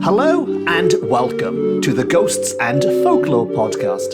Hello and welcome to the Ghosts and Folklore podcast.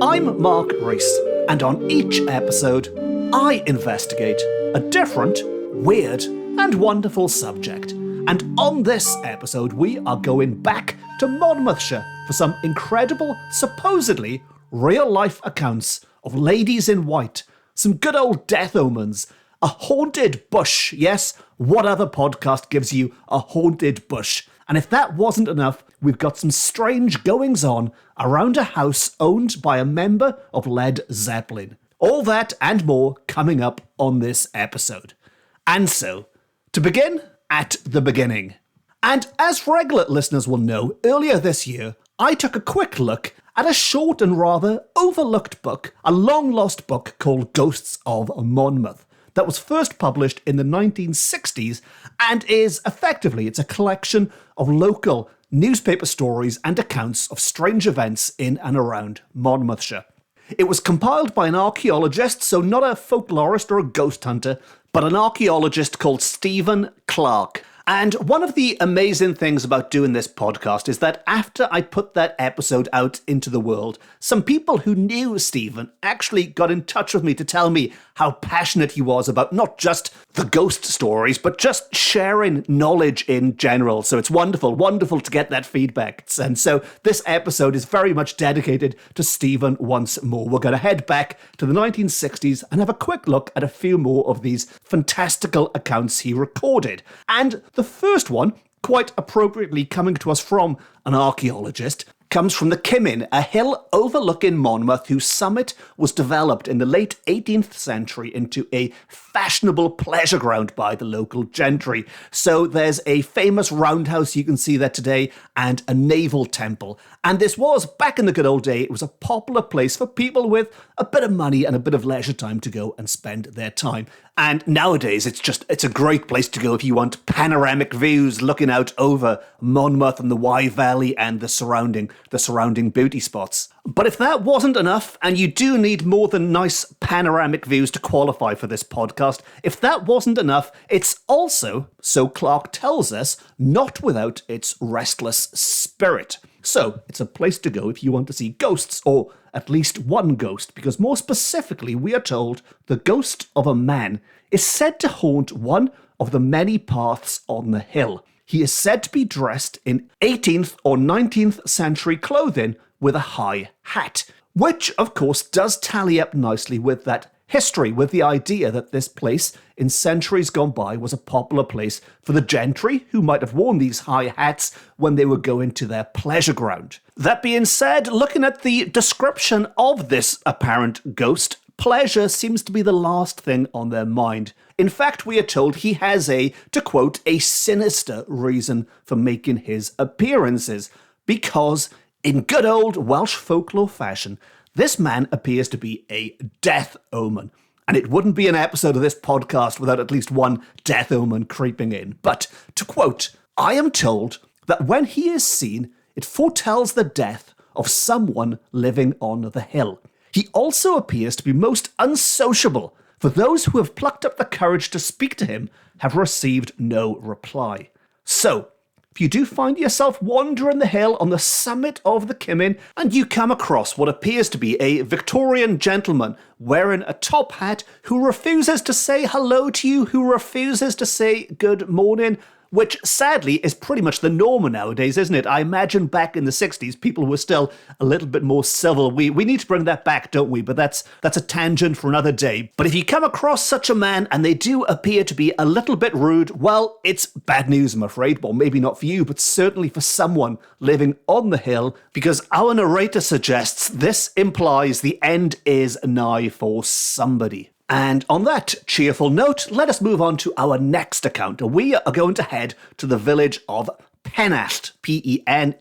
I'm Mark Rees, and on each episode, I investigate a different, weird, and wonderful subject. And on this episode, we are going back to Monmouthshire for some incredible, supposedly real-life accounts of ladies in white, some good old death omens, a haunted bush. Yes, what other podcast gives you a haunted bush? And if that wasn't enough, we've got some strange goings-on around a house owned by a member of Led Zeppelin. All that and more coming up on this episode. And so, to begin at the beginning. And as regular listeners will know, earlier this year, I took a quick look at a short and rather overlooked book, a long-lost book called Ghosts of Monmouth, that was first published in the 1960s and is effectively, it's a collection of local newspaper stories and accounts of strange events in and around Monmouthshire. It was compiled by an archaeologist, so not a folklorist or a ghost hunter, but an archaeologist called Stephen Clarke. And one of the amazing things about doing this podcast is that after I put that episode out into the world, some people who knew Stephen actually got in touch with me to tell me how passionate he was about not just the ghost stories, but just sharing knowledge in general. So it's wonderful to get that feedback. And so this episode is very much dedicated to Stephen once more. We're going to head back to the 1960s and have a quick look at a few more of these fantastical accounts he recorded. And the first one, quite appropriately coming to us from an archaeologist, comes from the Kimmin, a hill overlooking Monmouth whose summit was developed in the late 18th century into a fashionable pleasure ground by the local gentry. So there's a famous roundhouse you can see there today and a naval temple. And this was, back in the good old day, it was a popular place for people with a bit of money and a bit of leisure time to go and spend their time. And nowadays, it's a great place to go if you want panoramic views looking out over Monmouth and the Wye Valley and the surrounding beauty spots. But if that wasn't enough, and you do need more than nice panoramic views to qualify for this podcast, if that wasn't enough, it's also, so Clarke tells us, not without its restless spirit. So, it's a place to go if you want to see ghosts, or at least one ghost, because more specifically, we are told the ghost of a man is said to haunt one of the many paths on the hill. He is said to be dressed in 18th or 19th century clothing with a high hat, which, of course, does tally up nicely with that history, with the idea that this place in centuries gone by was a popular place for the gentry who might have worn these high hats when they were going to their pleasure ground. That being said, looking at the description of this apparent ghost, pleasure seems to be the last thing on their mind. In fact, we are told he has to quote, a sinister reason for making his appearances, because in good old Welsh folklore fashion, this man appears to be a death omen. And it wouldn't be an episode of this podcast without at least one death omen creeping in. But, to quote, I am told that when he is seen, it foretells the death of someone living on the hill. He also appears to be most unsociable, for those who have plucked up the courage to speak to him have received no reply. So, if you do find yourself wandering the hill on the summit of the Kimmin and you come across what appears to be a Victorian gentleman wearing a top hat who refuses to say hello to you, who refuses to say good morning, which sadly is pretty much the norm nowadays, isn't it? I imagine back in the 60s, people were still a little bit more civil. We need to bring that back, don't we? But that's a tangent for another day. But if you come across such a man and they do appear to be a little bit rude, well, it's bad news, I'm afraid. Well, maybe not for you, but certainly for someone living on the hill, because our narrator suggests this implies the end is nigh for somebody. And on that cheerful note, let us move on to our next account. We are going to head to the village of Penallt, Penallt,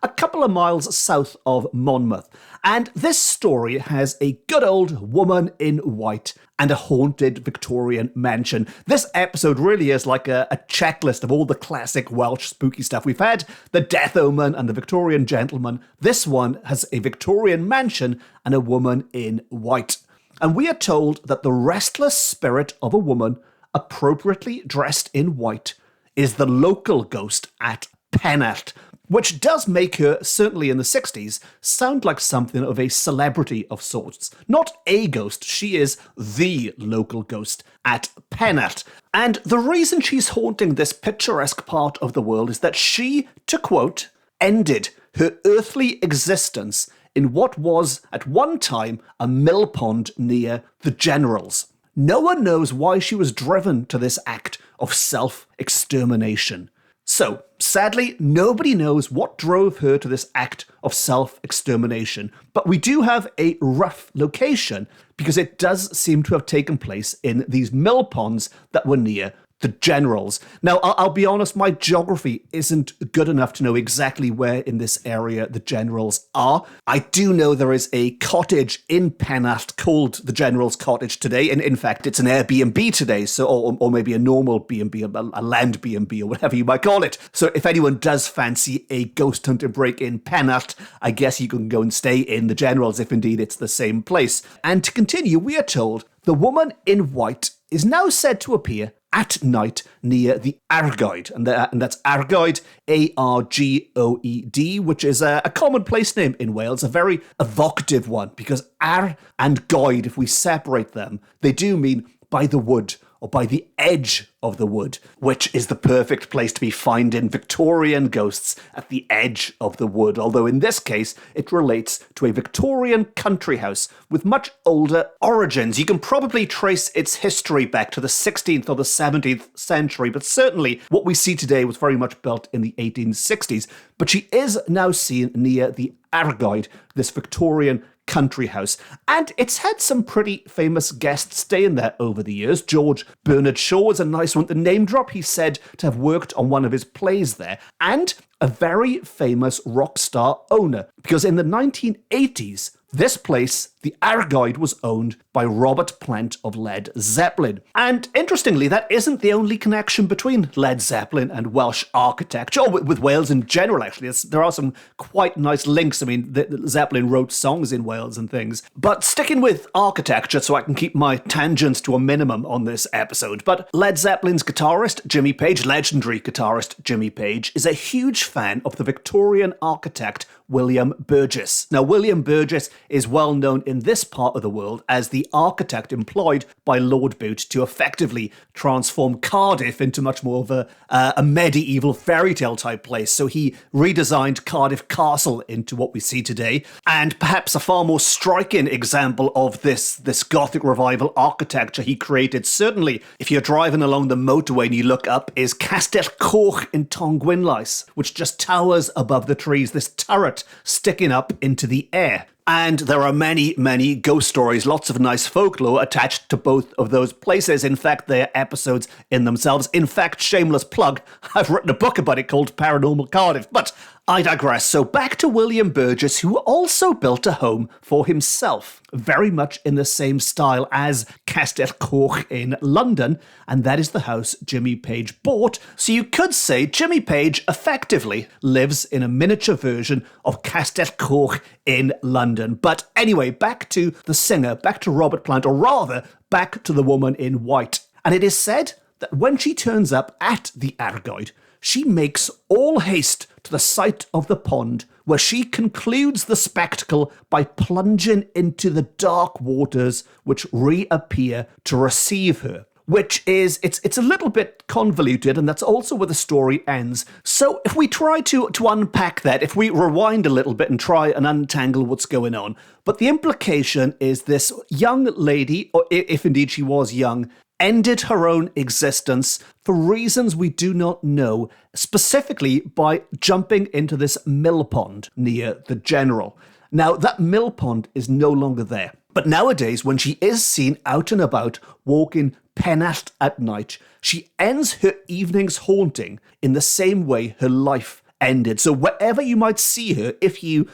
a couple of miles south of Monmouth. And this story has a good old woman in white and a haunted Victorian mansion. This episode really is like a checklist of all the classic Welsh spooky stuff. We've had the Death Omen and the Victorian Gentleman. This one has a Victorian mansion and a woman in white. And we are told that the restless spirit of a woman, appropriately dressed in white, is the local ghost at Penallt, which does make her, certainly in the 60s, sound like something of a celebrity of sorts. Not a ghost, she is the local ghost at Penallt. And the reason she's haunting this picturesque part of the world is that she, to quote, ended her earthly existence in what was, at one time, a millpond near the Generals. No one knows why she was driven to this act of self-extermination. So, sadly, nobody knows what drove her to this act of self-extermination, but we do have a rough location because it does seem to have taken place in these mill ponds that were near the Generals. Now, I'll be honest, my geography isn't good enough to know exactly where in this area the Generals are. I do know there is a cottage in Penallt called the Generals Cottage today, and in fact, it's an Airbnb today, so or maybe a normal B&B, a land B&B, or whatever you might call it. So if anyone does fancy a ghost hunter break in Penallt, I guess you can go and stay in the Generals if indeed it's the same place. And to continue, we are told the woman in white is now said to appear at night near the Argoed, and that's Argoed, Argoed, which is a common place name in Wales, a very evocative one, because Ar and Goed, if we separate them, they do mean by the wood, or by the edge of the wood, which is the perfect place to be finding Victorian ghosts at the edge of the wood, although in this case it relates to a Victorian country house with much older origins. You can probably trace its history back to the 16th or the 17th century, but certainly what we see today was very much built in the 1860s. But she is now seen near the Argoed, this Victorian country house, and it's had some pretty famous guests staying there over the years. George Bernard Shaw is a nice one to name drop. He's said to have worked on one of his plays there, and a very famous rock star owner, because in the 1980s, this place, the Argoed, was owned by Robert Plant of Led Zeppelin. And interestingly, that isn't the only connection between Led Zeppelin and Welsh architecture, or with Wales in general, actually. There are some quite nice links. I mean, Zeppelin wrote songs in Wales and things. But sticking with architecture, so I can keep my tangents to a minimum on this episode, but Led Zeppelin's guitarist, Jimmy Page, legendary guitarist Jimmy Page, is a huge fan of the Victorian architect William Burgess. Now, William Burgess is well known in this part of the world as the architect employed by Lord Bute to effectively transform Cardiff into much more of a medieval fairy tale type place. So he redesigned Cardiff Castle into what we see today. And perhaps a far more striking example of this Gothic revival architecture he created, certainly if you're driving along the motorway and you look up, is Castell Coch in Tongwynlais, which just towers above the trees, this turret sticking up into the air. And there are many, many ghost stories, lots of nice folklore attached to both of those places. In fact, they're episodes in themselves. In fact, shameless plug, I've written a book about it called Paranormal Cardiff, but I digress. So back to William Burgess, who also built a home for himself, very much in the same style as Castell Coch in London, and that is the house Jimmy Page bought. So you could say Jimmy Page effectively lives in a miniature version of Castell Coch in London. But anyway, back to the singer, back to Robert Plant, or rather, back to the woman in white. And it is said that when she turns up at the Argoed, she makes all haste to the site of the pond, where she concludes the spectacle by plunging into the dark waters which reappear to receive her. Which is, it's a little bit convoluted, and that's also where the story ends. So if we try to unpack that, if we rewind a little bit and try and untangle what's going on, but the implication is this young lady, or if indeed she was young, ended her own existence for reasons we do not know, specifically by jumping into this mill pond near the General. Now, that mill pond is no longer there. But nowadays, when she is seen out and about walking Penallt at night, she ends her evening's haunting in the same way her life ended. So wherever you might see her, if you're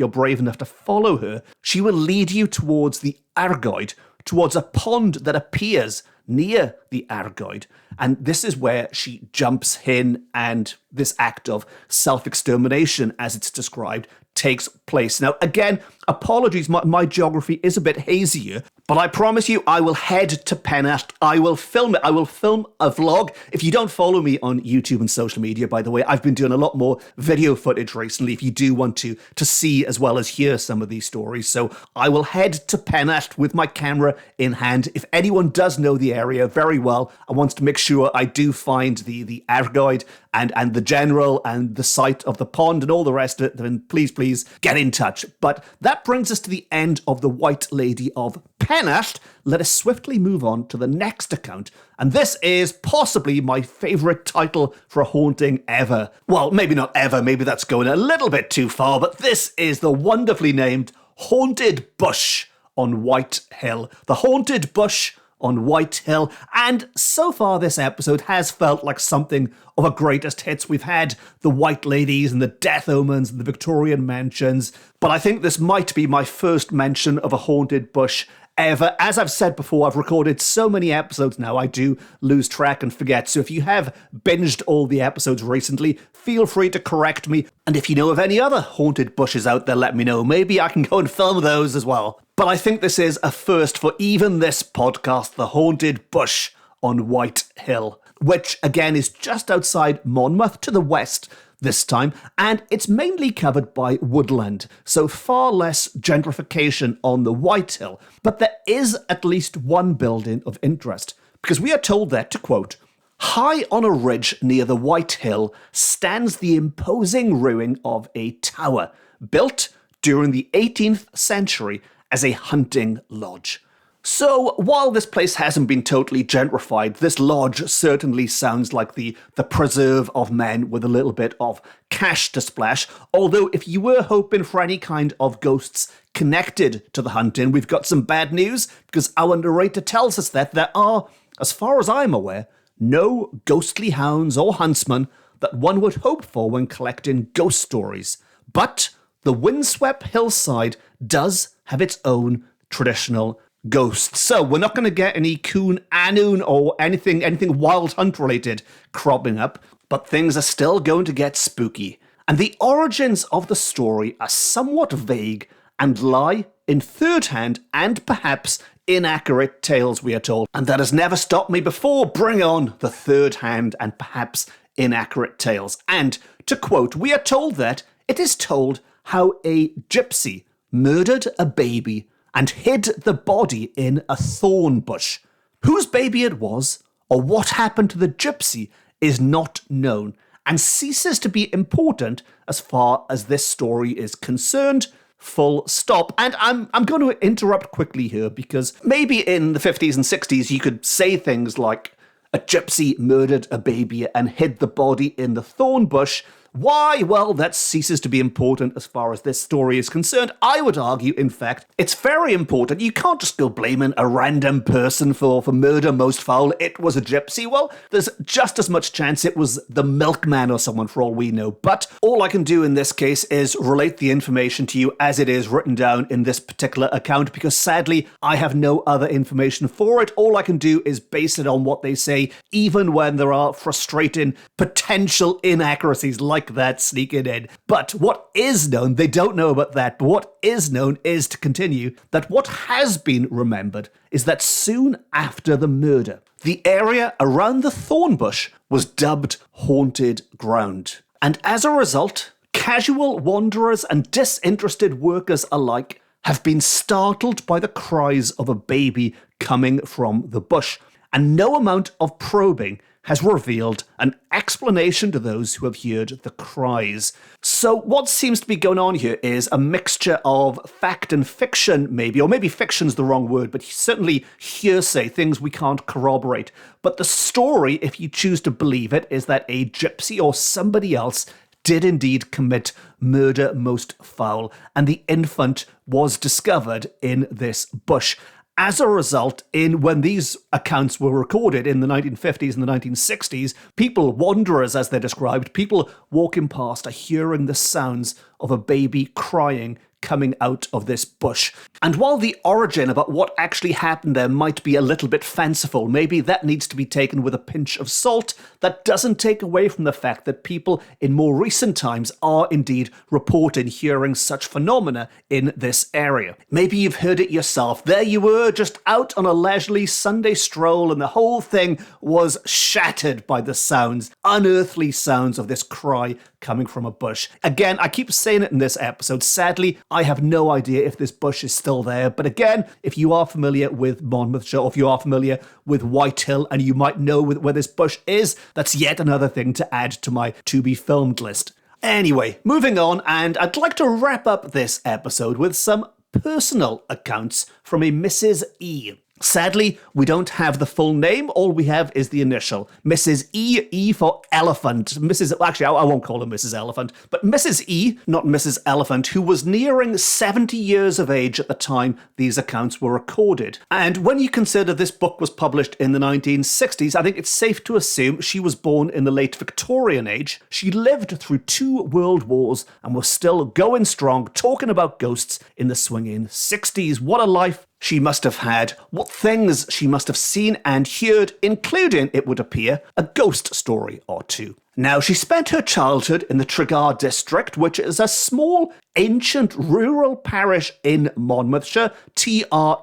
brave enough to follow her, she will lead you towards the Argoed, towards a pond that appears near the Argoed. And this is where she jumps in, and this act of self-extermination, as it's described, takes place. Now, again, apologies, my geography is a bit hazy here, But I promise you, I will head to Penallt. I will film it. I will film a vlog. If you don't follow me on YouTube and social media, by the way, I've been doing a lot more video footage recently if you do want to see as well as hear some of these stories. So I will head to Penallt with my camera in hand. If anyone does know the area very well and wants to make sure I do find the archaeologist and the general and the site of the pond and all the rest of it, then please get in touch. But that brings us to the end of the White Lady of Penallt. Let us swiftly move on to the next account, and this is possibly my favourite title for a haunting ever. Well, maybe not ever, maybe that's going a little bit too far, but this is the wonderfully named Haunted Bush on White Hill. The Haunted Bush on White Hill, and so far this episode has felt like something of a greatest hits. We've had the White Ladies and the Death Omens and the Victorian mansions, but I think this might be my first mention of a haunted bush ever. As I've said before, I've recorded so many episodes now, I do lose track and forget. So if you have binged all the episodes recently, feel free to correct me. And if you know of any other haunted bushes out there, let me know. Maybe I can go and film those as well. But I think this is a first for even this podcast, The Haunted Bush on White Hill, which again is just outside Monmouth to the west this time, and it's mainly covered by woodland, so far less gentrification on the White Hill. But there is at least one building of interest, because we are told that, to quote, "High on a ridge near the White Hill stands the imposing ruin of a tower, built during the 18th century as a hunting lodge." So, while this place hasn't been totally gentrified, this lodge certainly sounds like the preserve of men with a little bit of cash to splash. Although, if you were hoping for any kind of ghosts connected to the hunting, we've got some bad news, because our narrator tells us that there are, as far as I'm aware, no ghostly hounds or huntsmen that one would hope for when collecting ghost stories. But the windswept hillside does have its own traditional ghosts. So we're not going to get any coon anoon or anything wild hunt related cropping up, but things are still going to get spooky. And the origins of the story are somewhat vague and lie in third-hand and perhaps inaccurate tales, we are told. And that has never stopped me before. Bring on the third-hand and perhaps inaccurate tales. And to quote, we are told that it is told how a gypsy murdered a baby and hid the body in a thorn bush. Whose baby it was, or what happened to the gypsy, is not known, and ceases to be important as far as this story is concerned. Full stop. And I'm going to interrupt quickly here, because maybe in the 50s and 60s you could say things like, a gypsy murdered a baby and hid the body in the thorn bush. Why? Well, that ceases to be important as far as this story is concerned. I would argue, in fact, it's very important. You can't just go blaming a random person for murder most foul. It was a gypsy. Well, there's just as much chance it was the milkman or someone for all we know. But all I can do in this case is relate the information to you as it is written down in this particular account, because sadly, I have no other information for it. All I can do is base it on what they say, even when there are frustrating potential inaccuracies like that sneaking in. But what is known, they don't know about that, but what is known is, to continue, that what has been remembered is that soon after the murder, the area around the thorn bush was dubbed haunted ground. And as a result, casual wanderers and disinterested workers alike have been startled by the cries of a baby coming from the bush, and no amount of probing has revealed an explanation to those who have heard the cries. So what seems to be going on here is a mixture of fact and fiction, maybe, or maybe fiction's the wrong word, but certainly hearsay, things we can't corroborate. But the story, if you choose to believe it, is that a gypsy or somebody else did indeed commit murder most foul, and the infant was discovered in this bush. As a result, when these accounts were recorded in the 1950s and the 1960s, people, wanderers as they're described, people walking past are hearing the sounds of a baby crying coming out of this bush. And while the origin about what actually happened there might be a little bit fanciful, maybe that needs to be taken with a pinch of salt, that doesn't take away from the fact that people in more recent times are indeed reporting hearing such phenomena in this area. Maybe you've heard it yourself. There you were, just out on a leisurely Sunday stroll, and the whole thing was shattered by the sounds, unearthly sounds of this cry coming from a bush. Again, I keep saying it in this episode. Sadly, I have no idea if this bush is still there. But again, if you are familiar with Monmouthshire, or if you are familiar with Whitehill, and you might know where this bush is, that's yet another thing to add to my to-be-filmed list. Anyway, moving on, and I'd like to wrap up this episode with some personal accounts from a Mrs. E. Sadly, we don't have the full name. All we have is the initial. Mrs. E, E for elephant. Actually, I won't call her Mrs. Elephant, but Mrs. E, not Mrs. Elephant, who was nearing 70 years of age at the time these accounts were recorded. And when you consider this book was published in the 1960s, I think it's safe to assume she was born in the late Victorian age. She lived through 2 world wars and was still going strong, talking about ghosts in the swinging 60s. What a life she must have had, what things she must have seen and heard, including, it would appear, a ghost story or two. Now, she spent her childhood in the Tregar district, which is a small, ancient rural parish in Monmouthshire, Tregare,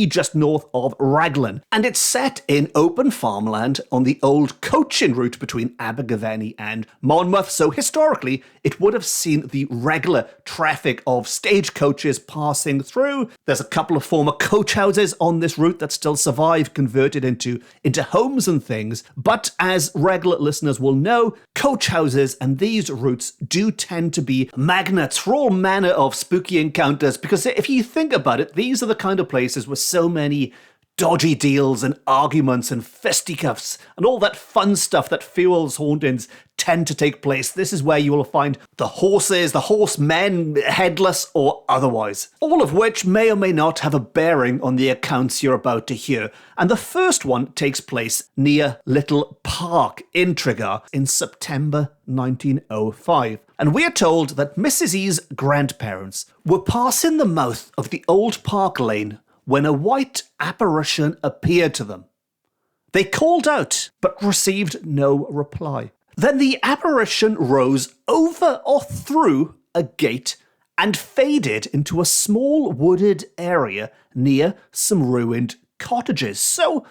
just north of Raglan. And it's set in open farmland on the old coaching route between Abergavenny and Monmouth, so historically, it would have seen the regular traffic of stagecoaches passing through. There's a couple of former coach houses on this route that still survive, converted into homes and things, but as regular listeners will know, coach houses and these routes do tend to be magnets for all manner of spooky encounters, because if you think about it, these are the kind of places where so many dodgy deals and arguments and fisticuffs and all that fun stuff that fuels hauntings tend to take place. This is where you will find the horses, the horsemen, headless or otherwise, all of which may or may not have a bearing on the accounts you're about to hear. And the first one takes place near Little Park in Tregar in September 1905. And we are told that Mrs. E's grandparents were passing the mouth of the old Park Lane when a white apparition appeared to them. They called out, but received no reply. Then the apparition rose over or through a gate and faded into a small wooded area near some ruined cottages. So,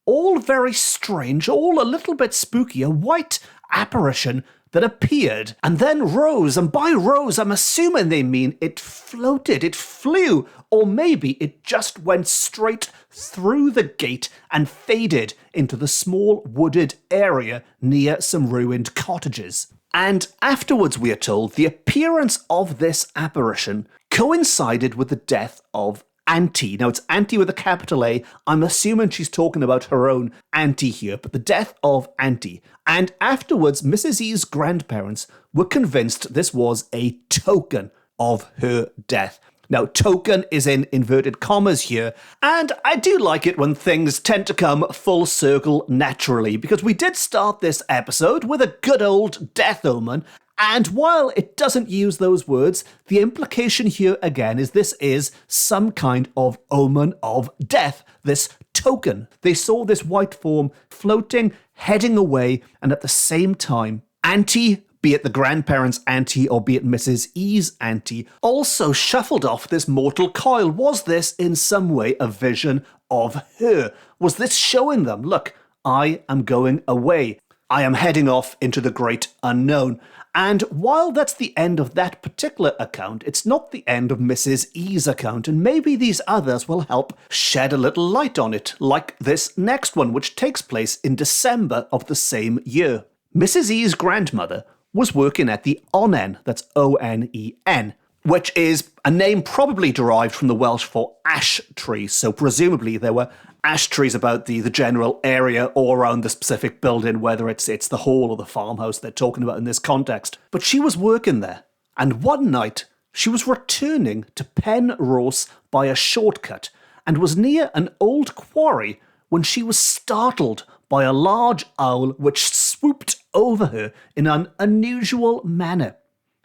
all very strange, all a little bit spooky, a white apparition that appeared and then rose, and by rose I'm assuming they mean it floated, it flew, or maybe it just went straight through the gate and faded into the small wooded area near some ruined cottages. And afterwards, we are told, the appearance of this apparition coincided with the death of Auntie. Now, it's Auntie with a capital A. I'm assuming she's talking about her own auntie here, but the death of Auntie. And afterwards, Mrs. E's grandparents were convinced this was a token of her death. Now, token is in inverted commas here, and I do like it when things tend to come full circle naturally, because we did start this episode with a good old death omen. And while it doesn't use those words, the implication here again is this is some kind of omen of death, this token. They saw this white form floating, heading away, and at the same time, Auntie, be it the grandparents' auntie or be it Mrs. E's auntie, also shuffled off this mortal coil. Was this in some way a vision of her? Was this showing them, look, I am going away. I am heading off into the great unknown. And while that's the end of that particular account, it's not the end of Mrs. E's account, and maybe these others will help shed a little light on it, like this next one, which takes place in December of the same year. Mrs. E's grandmother was working at the Onen, that's O-N-E-N, which is a name probably derived from the Welsh for ash tree, so presumably there were ash trees about the general area or around the specific building, whether it's the hall or the farmhouse they're talking about in this context. But she was working there, and one night she was returning to Penrose by a shortcut and was near an old quarry when she was startled by a large owl which swooped over her in an unusual manner.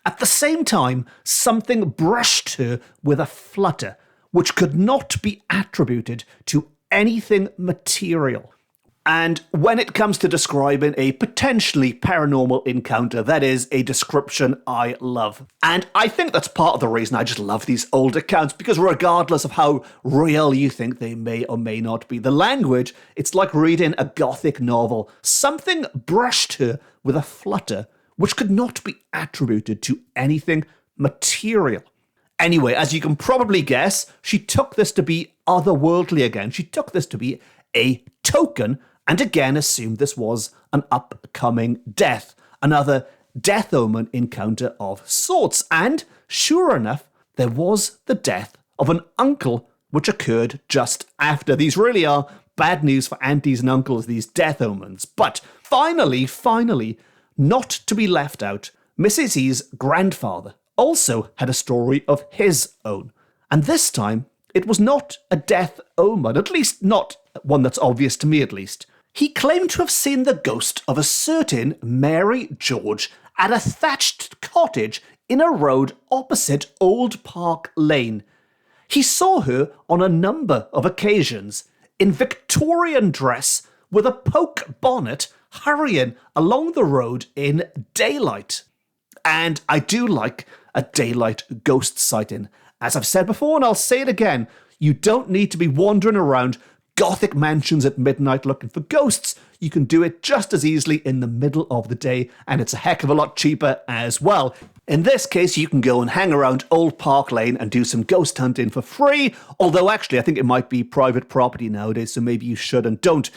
At the same time, something brushed her with a flutter, which could not be attributed to anything material. And when it comes to describing a potentially paranormal encounter, that is a description I love. And I think that's part of the reason I just love these old accounts, because regardless of how real you think they may or may not be, the language, it's like reading a gothic novel. Something brushed her with a flutter, which could not be attributed to anything material. Anyway, as you can probably guess, she took this to be otherworldly again. She took this to be a token, and again assumed this was an upcoming death, another death omen encounter of sorts. And sure enough, there was the death of an uncle, which occurred just after. These really are bad news for aunties and uncles, these death omens. But finally, not to be left out, Mrs. E's grandfather also had a story of his own. And this time, it was not a death omen, at least not one that's obvious to me at least. He claimed to have seen the ghost of a certain Mary George at a thatched cottage in a road opposite Old Park Lane. He saw her on a number of occasions, in Victorian dress with a poke bonnet, hurrying along the road in daylight. And I do like a daylight ghost sighting. As I've said before, and I'll say it again, you don't need to be wandering around Gothic mansions at midnight looking for ghosts. You can do it just as easily in the middle of the day, and it's a heck of a lot cheaper as well. In this case, you can go and hang around Old Park Lane and do some ghost hunting for free, although actually I think it might be private property nowadays, so maybe you should and don't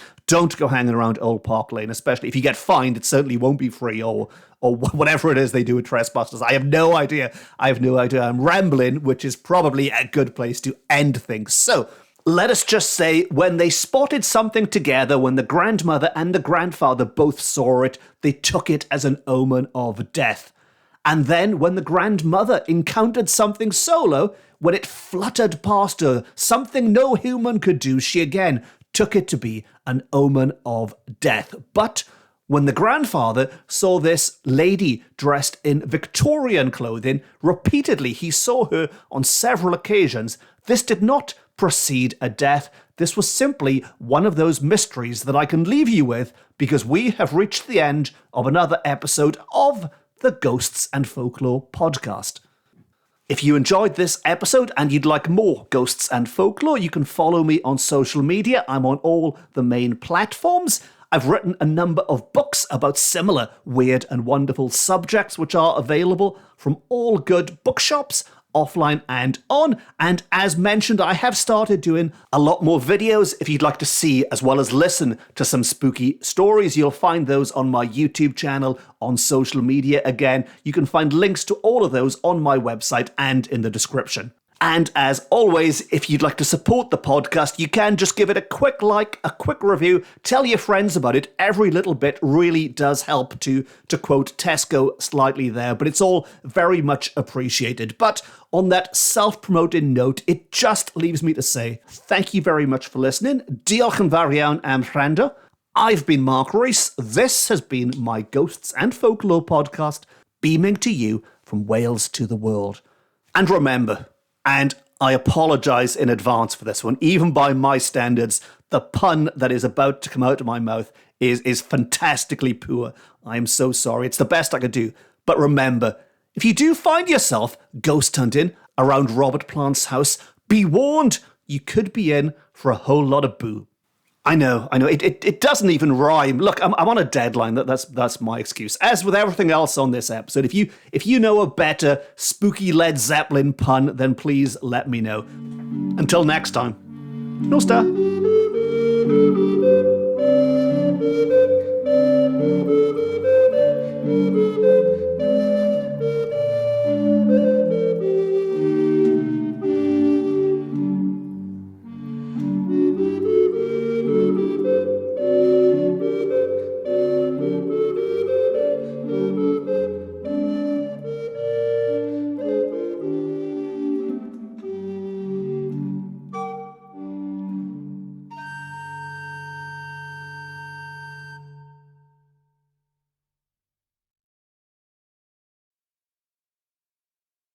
go hanging around Old Park Lane, especially if you get fined. It certainly won't be free, or whatever it is they do with trespassers. I have no idea. I'm rambling, which is probably a good place to end things. So, let us just say, when they spotted something together, when the grandmother and the grandfather both saw it, they took it as an omen of death. And then when the grandmother encountered something solo, when it fluttered past her, something no human could do, she again took it to be an omen of death. But when the grandfather saw this lady dressed in Victorian clothing, repeatedly he saw her on several occasions, this did not precede a death. This was simply one of those mysteries that I can leave you with, because we have reached the end of another episode of the Ghosts and Folklore podcast. If you enjoyed this episode and you'd like more Ghosts and Folklore, you can follow me on social media. I'm on all the main platforms. I've written a number of books about similar weird and wonderful subjects, which are available from all good bookshops, offline and on. And as mentioned, I have started doing a lot more videos. If you'd like to see as well as listen to some spooky stories, you'll find those on my YouTube channel, on social media. Again, you can find links to all of those on my website and in the description. And as always, if you'd like to support the podcast, you can just give it a quick like, a quick review, tell your friends about it. Every little bit really does help, to quote Tesco slightly there, but it's all very much appreciated. But on that self-promoting note, it just leaves me to say thank you very much for listening. Diolch yn fawr iawn am wrando. I've been Mark Rees. This has been my Ghosts and Folklore podcast, beaming to you from Wales to the world. And remember, and I apologise in advance for this one, even by my standards, the pun that is about to come out of my mouth is fantastically poor. I'm so sorry. It's the best I could do. But remember, if you do find yourself ghost hunting around Robert Plant's house, be warned, you could be in for a whole lot of boo. I know, it doesn't even rhyme. Look, I'm on a deadline, that's my excuse. As with everything else on this episode, if you know a better spooky Led Zeppelin pun, then please let me know. Until next time, no star.